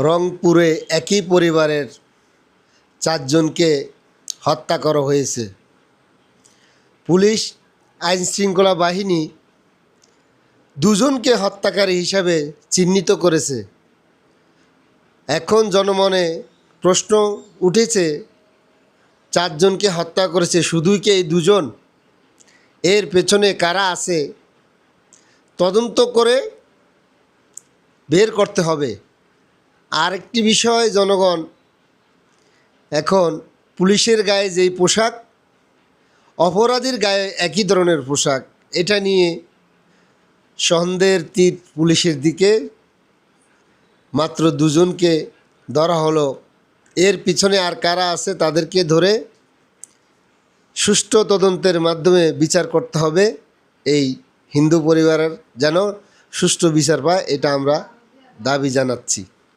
রংপুরে একই পরিবারের 4 জনকে হত্যা করা হয়েছে। পুলিশ আইনশৃঙ্খলা বাহিনী 2 জনকে হত্যাকারী হিসাবে চিহ্নিত করেছে। এখন জনমনে প্রশ্ন উঠেছে, 4 জনকে হত্যা করেছে, শুধুই কি এই 2 জন? এর পেছনে কারা আছে তদন্ত করে বের করতে হবে। আরেকটি বিষয়, জনগণ, এখন পুলিশের গায়ে যেই পোশাক, অপরাধীর গায়ে একই ধরনের পোশাক, এটা নিয়ে সন্দেহের তীর পুলিশের দিকে। মাত্র 2 জনকে ধরা হলো, এর পিছনে আর কারা আছে তাদেরকে ধরে সুষ্ঠু তদন্তের মাধ্যমে বিচার করতে হবে। এই হিন্দু পরিবারের যেন সুষ্ঠু বিচার পায়, এটা আমরা দাবি জানাচ্ছি।